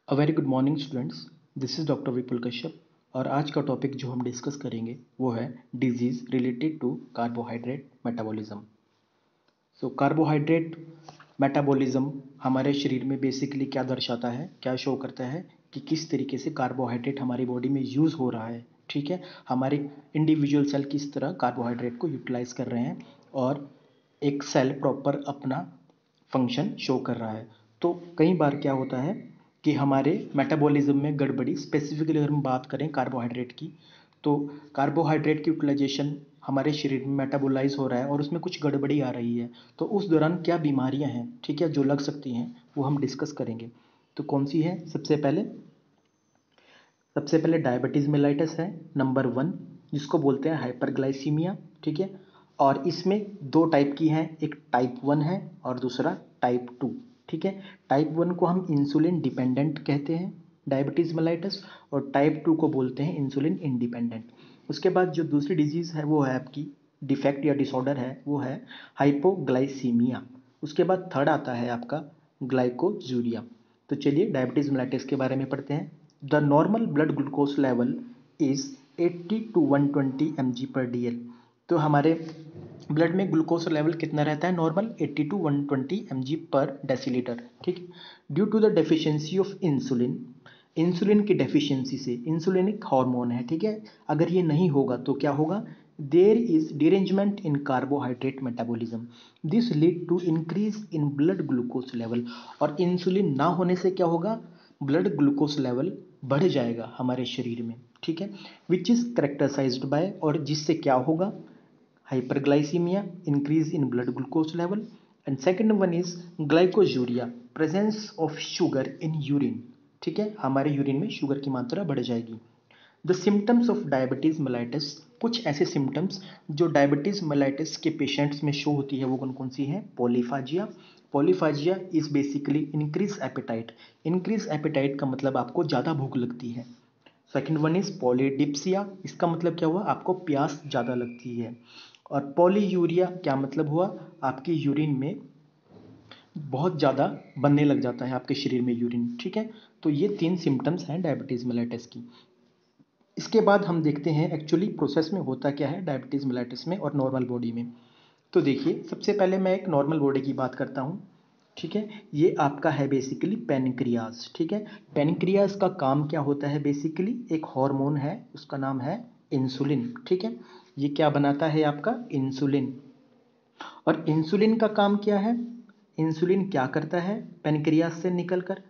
A very good morning students. This is doctor Vipul Kashyap और आज का टॉपिक जो हम डिस्कस करेंगे वो है disease related to carbohydrate metabolism. So carbohydrate metabolism हमारे शरीर में बेसिकली क्या दर्शाता है, क्या शो करता है कि किस तरीके से कार्बोहाइड्रेट हमारी बॉडी में यूज़ हो रहा है। ठीक है, हमारे इंडिविजुअल सेल किस तरह कार्बोहाइड्रेट को यूटिलाइज कर रहे हैं और एक सेल प्रॉपर अपना फंक्शन शो कर रहा है। तो कई बार क्या होता है कि हमारे मेटाबॉलिज्म में गड़बड़ी, स्पेसिफिकली अगर हम बात करें कार्बोहाइड्रेट की, तो कार्बोहाइड्रेट की यूटिलाइजेशन हमारे शरीर में मेटाबोलाइज हो रहा है और उसमें कुछ गड़बड़ी आ रही है। तो उस दौरान क्या बीमारियां हैं, ठीक है, जो लग सकती हैं वो हम डिस्कस करेंगे। तो कौन सी है? सबसे पहले डायबिटीज़ मेलाइटस है नंबर वन, जिसको बोलते हैं हाइपरग्लाइसीमिया। ठीक है, और इसमें दो टाइप की हैं, एक टाइप वन है और दूसरा टाइप टू। ठीक है, टाइप वन को हम इंसुलिन डिपेंडेंट कहते हैं डायबिटीज़ मेलाइटस, और टाइप टू को बोलते हैं इंसुलिन इंडिपेंडेंट। उसके बाद जो दूसरी डिजीज़ है वो है आपकी डिफेक्ट या डिसऑर्डर है, वो है हाइपोग्लाइसीमिया। उसके बाद थर्ड आता है आपका ग्लाइकोजूरिया। तो चलिए डायबिटीज़ मेलाइटिस के बारे में पढ़ते हैं। The normal blood glucose level is 80 to 120 mg/dl। तो हमारे ब्लड में ग्लूकोज लेवल कितना रहता है? Normal 80 to 120 mg/dl। ठीक, due to the deficiency of insulin, insulin की डेफिशिएंसी से, इंसुलिन एक हार्मोन है, ठीक है, अगर ये नहीं होगा तो क्या होगा? There is derangement in carbohydrate metabolism, this lead to increase in blood glucose level. और इंसुलिन ना होने से क्या होगा? ब्लड ग्लूकोज लेवल बढ़ जाएगा हमारे शरीर में। ठीक है, विच इज करेक्टराइज्ड बाय, और जिससे क्या होगा? hyperglycemia, increase in blood glucose level, and second one is glycosuria, presence of sugar in urine। ठीक है, हमारे यूरिन में शुगर की मात्रा बढ़ जाएगी। The symptoms of diabetes mellitus, कुछ ऐसे सिम्टम्स जो डायबिटीज मेलाइटिस के पेशेंट्स में शो होती है वो कौन कौन सी है? Polyphagia. Polyphagia is basically increase appetite. Increase appetite का मतलब आपको ज़्यादा भूख लगती है। सेकेंड वन इज पॉलीडिप्सिया, इसका मतलब क्या हुआ? आपको प्यास ज़्यादा लगती है। और पॉलीयूरिया क्या मतलब हुआ? आपकी यूरिन में बहुत ज़्यादा बनने लग जाता है आपके शरीर में यूरिन। ठीक है, तो ये तीन सिम्टम्स हैं डायबिटीज़ मेलाइटिस की। इसके बाद हम देखते हैं एक्चुअली प्रोसेस में होता क्या है डायबिटीज़ मेलाइटिस में और नॉर्मल बॉडी में। तो देखिए, सबसे पहले मैं एक नॉर्मल बॉडी की बात करता हूँ। ठीक है, ये आपका है बेसिकली पेनक्रियाज। ठीक है, पेनक्रियाज का काम क्या होता है? बेसिकली एक हार्मोन है, उसका नाम है इंसुलिन। ठीक है, ये क्या बनाता है? आपका इंसुलिन। और इंसुलिन का काम क्या है? इंसुलिन क्या करता है पेनक्रियाज से निकलकर?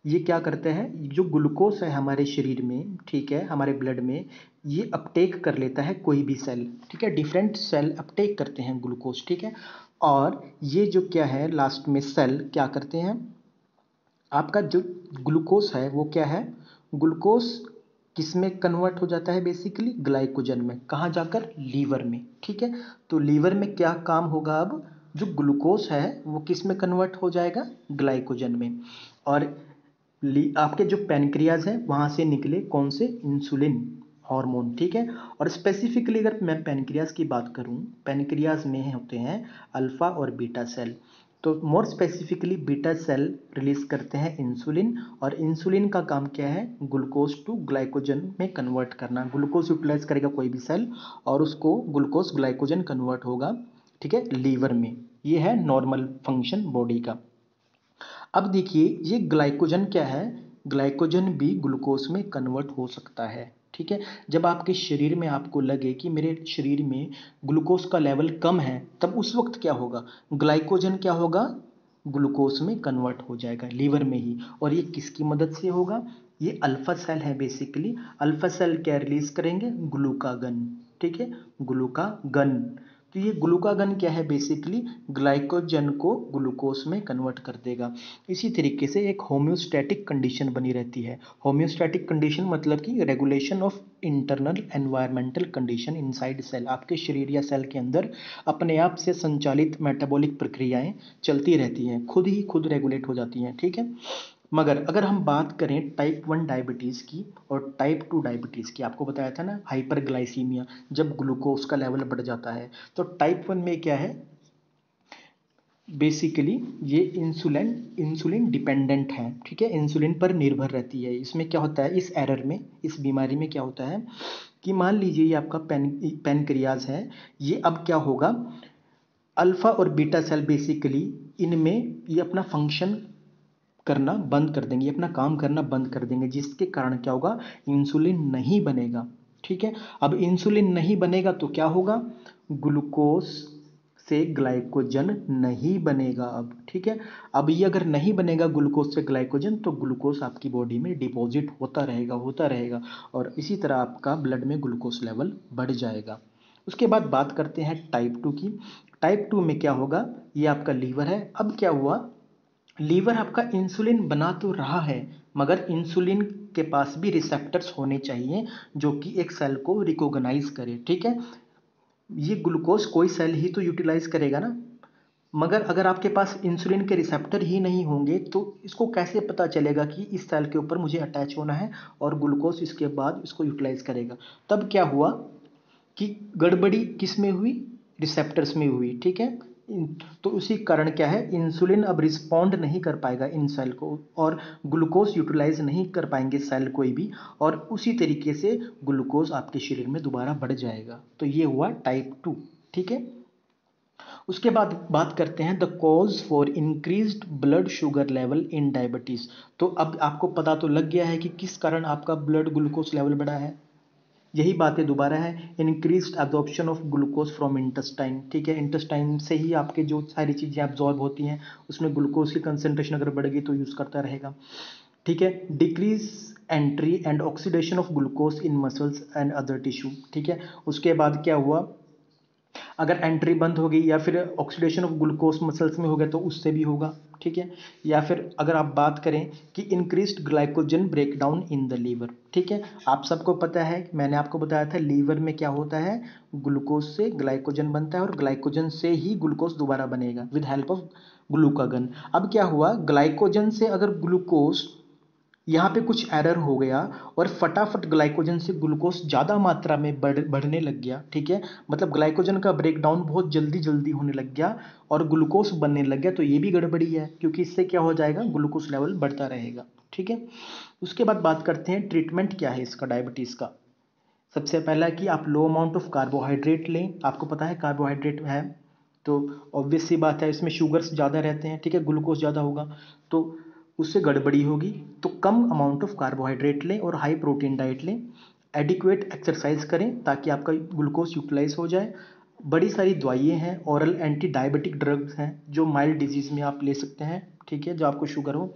ये क्या करता है? जो ग्लूकोज है हमारे शरीर में, ठीक है, हमारे ब्लड में, ये अपटेक कर लेता है कोई भी सेल। ठीक है, डिफरेंट सेल अपटेक करते हैं ग्लूकोज। ठीक है, और ये जो क्या है, लास्ट में सेल क्या करते हैं? आपका जो ग्लूकोज है वो क्या है? ग्लूकोज किस में कन्वर्ट हो जाता है? बेसिकली ग्लाइकोजन में। कहाँ जाकर? लीवर में। ठीक है, तो लीवर में क्या काम होगा अब? जो ग्लूकोज है वो किस में कन्वर्ट हो जाएगा? ग्लाइकोजन में। और आपके जो पैनक्रियाज है वहाँ से निकले कौन से? Insulin hormone. ठीक है, और स्पेसिफिकली अगर मैं पैनक्रियाज की बात करूँ, पैनक्रियाज में होते हैं अल्फा और बीटा सेल। तो more specifically beta cell release करते हैं इंसुलिन, और इंसुलिन का काम क्या है? ग्लूकोज टू ग्लाइकोजन में कन्वर्ट करना। ग्लूकोज यूटिलाइज करेगा कोई भी सेल और उसको ग्लूकोज ग्लाइकोजन कन्वर्ट होगा, ठीक है, लीवर में। ये है नॉर्मल फंक्शन बॉडी का। अब देखिए, ये ग्लाइकोजन क्या है? ग्लाइकोजन भी ग्लूकोज में कन्वर्ट हो सकता है। ठीक है, जब आपके शरीर में आपको लगे कि मेरे शरीर में ग्लूकोज का लेवल कम है, तब उस वक्त क्या होगा? ग्लाइकोजन क्या होगा? ग्लूकोज में कन्वर्ट हो जाएगा लीवर में ही। और ये किसकी मदद से होगा? ये अल्फा सेल है बेसिकली। अल्फा सेल क्या रिलीज करेंगे? ग्लूकागन। ठीक है, ग्लूकागन। तो ये ग्लूकागन क्या है? बेसिकली ग्लाइकोजन को ग्लूकोज में कन्वर्ट कर देगा। इसी तरीके से एक होम्योस्टैटिक कंडीशन बनी रहती है। होम्योस्टैटिक कंडीशन मतलब कि regulation of internal environmental condition inside cell. आपके शरीर या सेल के अंदर अपने आप से संचालित मेटाबॉलिक प्रक्रियाएं चलती रहती हैं, खुद ही खुद रेगुलेट हो जाती हैं। ठीक है, मगर अगर हम बात करें टाइप वन डायबिटीज़ की और टाइप टू डायबिटीज़ की, आपको बताया था ना हाइपरग्लाइसीमिया, जब ग्लूकोज का लेवल बढ़ जाता है। तो टाइप वन में क्या है? बेसिकली ये इंसुलिन डिपेंडेंट है, ठीक है, इंसुलिन पर निर्भर रहती है। इसमें क्या होता है, इस एरर में, इस बीमारी में क्या होता है कि मान लीजिए ये आपका पैनक्रियाज है, ये अब क्या होगा, अल्फा और बीटा सेल बेसिकली इनमें ये अपना फंक्शन करना बंद कर देंगे, अपना काम करना बंद कर देंगे, जिसके कारण क्या होगा, इंसुलिन नहीं बनेगा, ठीक है। अब इंसुलिन नहीं बनेगा तो क्या होगा, ग्लूकोज से ग्लाइकोजन नहीं बनेगा अब, ठीक है। अब ये अगर नहीं बनेगा ग्लूकोज से ग्लाइकोजन, तो ग्लूकोज आपकी बॉडी में डिपॉजिट होता रहेगा और इसी तरह आपका ब्लड में ग्लूकोज लेवल बढ़ जाएगा। उसके बाद बात करते हैं टाइप 2 की। टाइप 2 में क्या होगा, ये आपका लीवर है। अब क्या हुआ, लीवर आपका इंसुलिन बना तो रहा है, मगर इंसुलिन के पास भी रिसेप्टर्स होने चाहिए जो कि एक सेल को रिकॉग्नाइज करे, ठीक है। ये ग्लूकोज कोई सेल ही तो यूटिलाइज करेगा ना, मगर अगर आपके पास इंसुलिन के रिसेप्टर ही नहीं होंगे तो इसको कैसे पता चलेगा कि इस सेल के ऊपर मुझे अटैच होना है और ग्लूकोज इसके बाद इसको यूटिलाइज करेगा। तब क्या हुआ कि गड़बड़ी किस में हुई, रिसेप्टर्स में हुई, ठीक है। तो उसी कारण क्या है, इंसुलिन अब रिस्पॉन्ड नहीं कर पाएगा इन सेल को और ग्लूकोज यूटिलाइज नहीं कर पाएंगे सेल कोई भी, और उसी तरीके से ग्लूकोज आपके शरीर में दोबारा बढ़ जाएगा। तो ये हुआ टाइप 2, ठीक है। उसके बाद बात करते हैं the cause for increased blood sugar level in diabetes. तो अब आपको पता तो लग गया है कि किस कारण आपका ब्लड ग्लूकोज लेवल बढ़ा है। यही बातें दोबारा है, increased absorption of glucose from intestine, ठीक है। इंटेस्टाइन से ही आपके जो सारी चीज़ें एब्जॉर्ब होती हैं, उसमें ग्लूकोज की कंसेंट्रेशन अगर बढ़ गई तो यूज़ करता रहेगा, ठीक है। Decrease entry and oxidation of glucose in muscles and other tissue, ठीक है। उसके बाद क्या हुआ, अगर एंट्री बंद हो गई या फिर ऑक्सीडेशन ऑफ ग्लूकोज मसल्स में हो गया तो उससे भी होगा, ठीक है। या फिर अगर आप बात करें कि increased glycogen breakdown in the liver, ठीक है। आप सबको पता है, मैंने आपको बताया था लीवर में क्या होता है, ग्लूकोज से ग्लाइकोजन बनता है और ग्लाइकोजन से ही ग्लूकोज दोबारा बनेगा विद हेल्प ऑफ ग्लूकागन। अब क्या हुआ, ग्लाइकोजन से अगर ग्लूकोज, यहाँ पे कुछ एरर हो गया और फटाफट ग्लाइकोजन से ग्लूकोज ज़्यादा मात्रा में बढ़ने लग गया, ठीक है। मतलब ग्लाइकोजन का ब्रेकडाउन बहुत जल्दी जल्दी होने लग गया और ग्लूकोज बनने लग गया, तो ये भी गड़बड़ी है क्योंकि इससे क्या हो जाएगा, ग्लूकोज लेवल बढ़ता रहेगा, ठीक है। उसके बाद बात करते हैं ट्रीटमेंट क्या है इसका, डायबिटीज़ का। सबसे पहला कि आप लो अमाउंट ऑफ कार्बोहाइड्रेट लें, आपको पता है कार्बोहाइड्रेट है तो ऑब्वियस सी बात है इसमें शुगर्स ज़्यादा रहते हैं, ठीक है, ग्लूकोज ज़्यादा होगा तो उससे गड़बड़ी होगी। तो कम अमाउंट ऑफ कार्बोहाइड्रेट लें और हाई प्रोटीन डाइट लें। एडिक्वेट एक्सरसाइज करें ताकि आपका ग्लूकोज यूटिलाइज हो जाए। बड़ी सारी दवाइयाँ हैं, ऑरल एंटी डायबिटिक ड्रग्स हैं जो माइल्ड डिजीज़ में आप ले सकते हैं, ठीक है, जो आपको शुगर हो।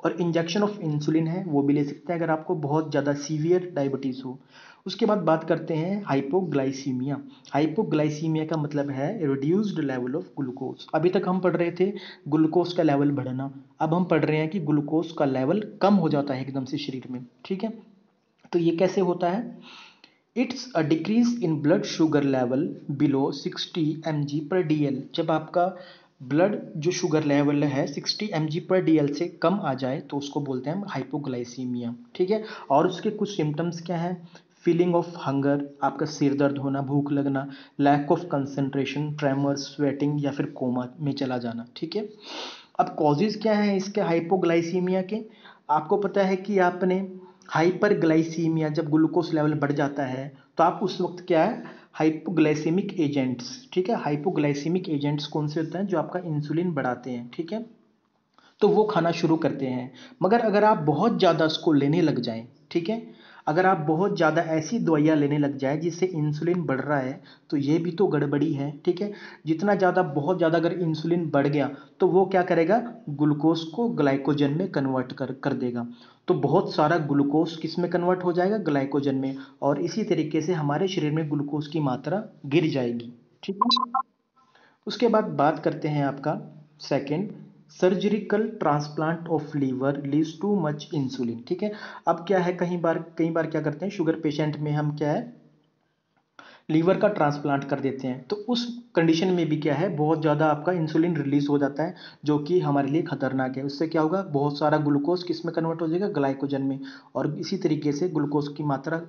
और इंजेक्शन ऑफ इंसुलिन है वो भी ले सकते हैं अगर आपको बहुत ज़्यादा सीवियर डायबिटीज़ हो। उसके बाद बात करते हैं हाइपोग्लाइसीमिया। हाइपोग्लाइसीमिया का मतलब है रिड्यूस्ड लेवल ऑफ ग्लूकोज। अभी तक हम पढ़ रहे थे ग्लूकोज का लेवल बढ़ना, अब हम पढ़ रहे हैं कि ग्लूकोज का लेवल कम हो जाता है एकदम से शरीर में, ठीक है। तो ये कैसे होता है, it's a decrease in blood sugar level below 60 mg/dl। जब आपका ब्लड जो शुगर लेवल है 60 mg/dl से कम आ जाए तो उसको बोलते हैं हाइपोग्लाइसीमिया, ठीक है। और उसके कुछ सिम्टम्स क्या हैं, फीलिंग ऑफ हंगर, आपका सिर दर्द होना, भूख लगना, lack of concentration, tremors, sweating या फिर कोमा में चला जाना, ठीक है। अब कॉजेज क्या हैं इसके हाइपोग्लाइसीमिया के, आपको पता है कि आपने हाइपरग्लाइसीमिया जब ग्लूकोज लेवल बढ़ जाता है तो आप उस वक्त क्या है, हाइपोग्लाइसेमिक एजेंट्स, ठीक है, हाइपोग्लाइसेमिक एजेंट्स कौन से होते हैं, जो आपका इंसुलिन बढ़ाते हैं, ठीक है, तो वो खाना शुरू करते हैं। मगर अगर आप बहुत ज़्यादा उसको लेने लग जाएं, ठीक है, अगर आप बहुत ज़्यादा ऐसी दवाइयाँ लेने लग जाए जिससे इंसुलिन बढ़ रहा है तो ये भी तो गड़बड़ी है, ठीक है। जितना ज़्यादा, बहुत ज़्यादा अगर इंसुलिन बढ़ गया तो वो क्या करेगा, ग्लूकोज को ग्लाइकोजन में कन्वर्ट कर देगा। तो बहुत सारा ग्लूकोज किस में कन्वर्ट हो जाएगा, ग्लाइकोजन में, और इसी तरीके से हमारे शरीर में ग्लूकोज की मात्रा गिर जाएगी, ठीक है। उसके बाद बात करते हैं आपका second, surgical transplant of liver leads to much insulin, ठीक है। अब क्या है, कई बार क्या करते हैं शुगर पेशेंट में हम क्या है, लीवर का ट्रांसप्लांट कर देते हैं, तो उस कंडीशन में भी क्या है, बहुत ज़्यादा आपका इंसुलिन रिलीज हो जाता है जो कि हमारे लिए खतरनाक है। उससे क्या होगा, बहुत सारा ग्लूकोज किस में कन्वर्ट हो जाएगा, ग्लाइकोजन में, और इसी तरीके से ग्लूकोज की मात्रा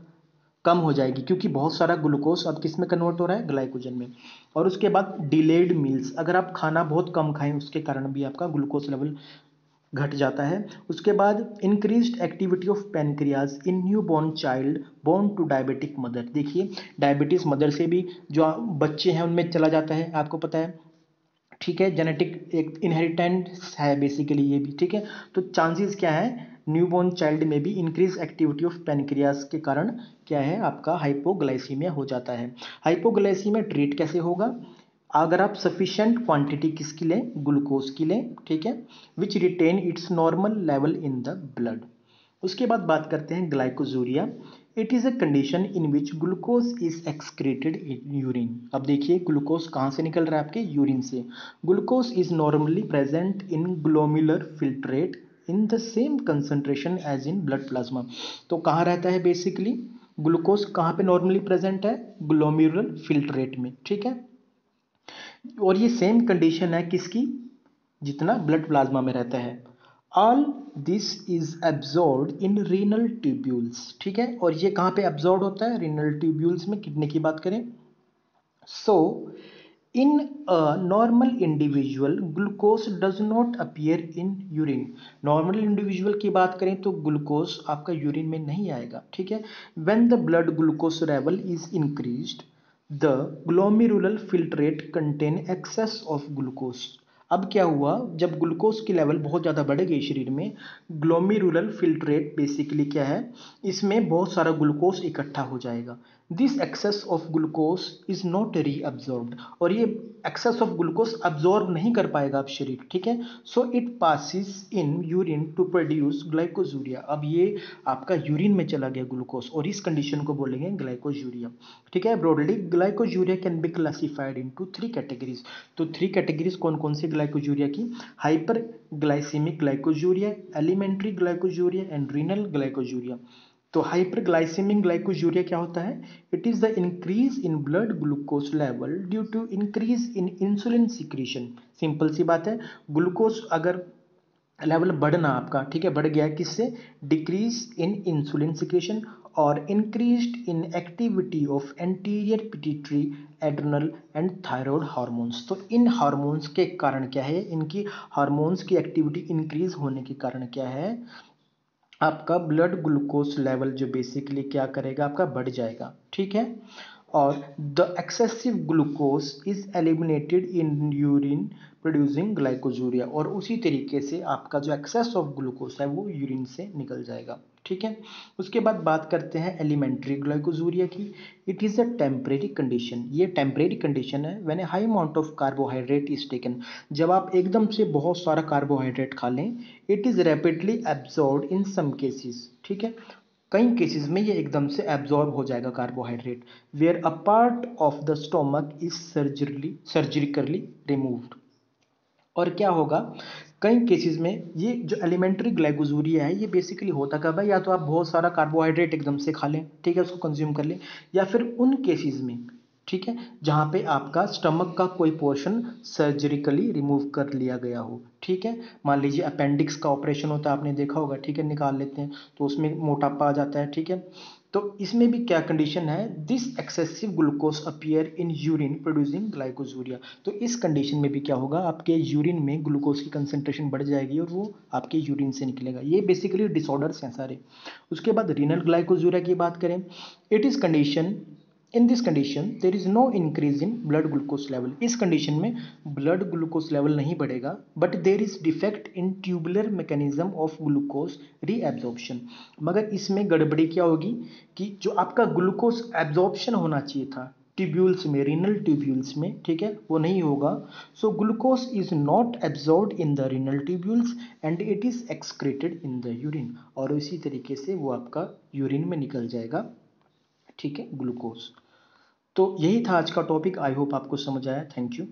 कम हो जाएगी, क्योंकि बहुत सारा ग्लूकोज अब किस में कन्वर्ट हो रहा है, ग्लाइकोजन में। और उसके बाद डिलेड मील्स, अगर आप खाना बहुत कम खाएं उसके कारण भी आपका ग्लूकोज लेवल घट जाता है। उसके बाद increased activity of pancreas in new born child born to diabetic mother. देखिए डायबिटीज मदर से भी जो बच्चे हैं उनमें चला जाता है, आपको पता है, ठीक है, जेनेटिक एक इनहेरिटेंस है बेसिकली ये भी, ठीक है। तो चांसेस क्या है, न्यूबॉर्न चाइल्ड में भी इंक्रीज एक्टिविटी ऑफ पैनक्रियास के कारण क्या है, आपका हाइपोग्लाइसीमिया हो जाता है। हाइपोग्लाइसीमिया ट्रीट कैसे होगा, अगर आप सफिशिएंट क्वांटिटी किसकी लें, ग्लूकोज की लें, ठीक है, which retain its normal level in the blood. उसके बाद बात करते हैं glycosuria. It is a condition in which glucose is excreted in urine. अब देखिए ग्लूकोज कहाँ से निकल रहा है, आपके यूरिन से। Glucose is normally present in glomerular filtrate in the same concentration as in blood plasma. तो कहाँ रहता है बेसिकली, ग्लूकोज कहाँ पे नॉर्मली प्रेजेंट है, ग्लोमेरुलर फिल्ट्रेट में, ठीक है। और ये सेम कंडीशन है किसकी, जितना ब्लड प्लाज्मा में रहता है। All this is absorb in renal tubules, ठीक है। और ये कहाँ पे एब्जॉर्ब होता है, रीनल ट्यूब्यूल्स में। कितने की बात करें, so in a normal individual glucose does not appear in urine. Normal individual की बात करें तो ग्लूकोज आपका यूरिन में नहीं आएगा, ठीक है। When the blood glucose level is increased the glomerular filtrate contain excess of glucose. अब क्या हुआ, जब ग्लूकोज की लेवल बहुत ज़्यादा बढ़ गई शरीर में, ग्लोमेरुलर फिल्ट्रेट बेसिकली क्या है, इसमें बहुत सारा ग्लूकोज इकट्ठा हो जाएगा। This excess of glucose is not reabsorbed, और ये एक्सेस ऑफ ग्लूकोज अब्जॉर्ब नहीं कर पाएगा अब शरीर, ठीक है। So it passes in urine to produce glycosuria. अब ये आपका यूरिन में चला गया ग्लूकोज, और इस कंडीशन को बोलेंगे ग्लाइकोजूरिया, ठीक है। Broadly glycosuria can be classified into 3 categories. तो 3 कैटेगरीज कौन कौन सी ग्लाइकोजूरिया की, hyper glycemic glycosuria, alimentary glycosuria and renal glycosuria. तो हाइपरग्लाइसेमिक ग्लाइकोजूरिया क्या होता है, it is the increase in blood glucose level due to increase in insulin secretion. Simple सी बात है, ग्लूकोज अगर लेवल बढ़ना आपका, ठीक है, बढ़ गया है किससे, डिक्रीज इन इंसुलिन सिक्रेशन और increased in activity of anterior pituitary adrenal and thyroid hormones. तो इन हार्मोन्स के कारण क्या है, इनकी हार्मोन्स की एक्टिविटी इंक्रीज होने के कारण क्या है, आपका ब्लड ग्लूकोज लेवल जो बेसिकली क्या करेगा, आपका बढ़ जाएगा, ठीक है। और the excessive glucose is eliminated in urine producing glycosuria. और उसी तरीके से आपका जो एक्सेस ऑफ ग्लूकोज है वो यूरिन से निकल जाएगा, ठीक है। उसके बाद बात करते हैं एलिमेंट्री ग्लाइकोजूरिया की। It is a temporary condition. ये टेम्परेरी कंडीशन है when a high amount of carbohydrate is taken. जब आप एकदम से बहुत सारा कार्बोहाइड्रेट खा लें, it is rapidly absorb in some cases, ठीक है। कई केसेस में ये एकदम से एब्जॉर्ब हो जाएगा carbohydrate, where a part of the stomach is surgically removed. और क्या होगा, कई केसेस में ये जो एलिमेंट्री ग्लाइकोजूरिया है ये बेसिकली होता कब है, या तो आप बहुत सारा कार्बोहाइड्रेट एकदम से खा लें, ठीक है, उसको कंज्यूम कर लें, या फिर उन केसेस में, ठीक है, जहाँ पे आपका स्टमक का कोई पोर्शन सर्जरिकली रिमूव कर लिया गया हो, ठीक है। मान लीजिए अपेंडिक्स का ऑपरेशन होता है, आपने देखा होगा, ठीक है, निकाल लेते हैं तो उसमें मोटापा आ जाता है, ठीक है। तो इसमें भी क्या कंडीशन है, this excessive glucose appear in urine producing glycosuria. तो इस कंडीशन में भी क्या होगा, आपके यूरिन में ग्लूकोज की कंसंट्रेशन बढ़ जाएगी और वो आपके यूरिन से निकलेगा। ये बेसिकली डिसऑर्डर्स हैं सारे। उसके बाद रीनल ग्लाइकोजूरिया की बात करें, it is condition, in this condition there is no increase in blood glucose level. इस कंडीशन में ब्लड ग्लूकोज लेवल नहीं बढ़ेगा, but there is defect in tubular mechanism of glucose reabsorption. मगर इसमें गड़बड़ी क्या होगी कि जो आपका ग्लूकोज एब्जॉर्प्शन होना चाहिए था ट्यूब्यूल्स में, रीनल ट्यूब्यूल्स में, ठीक है, वो नहीं होगा। So glucose is not absorb in the renal tubules and it is excreted in the urine. और इसी तरीके से वो आपका यूरिन में निकल जाएगा, ठीक है, ग्लूकोज। तो यही था आज का टॉपिक। आई होप आपको समझ आया। Thank you.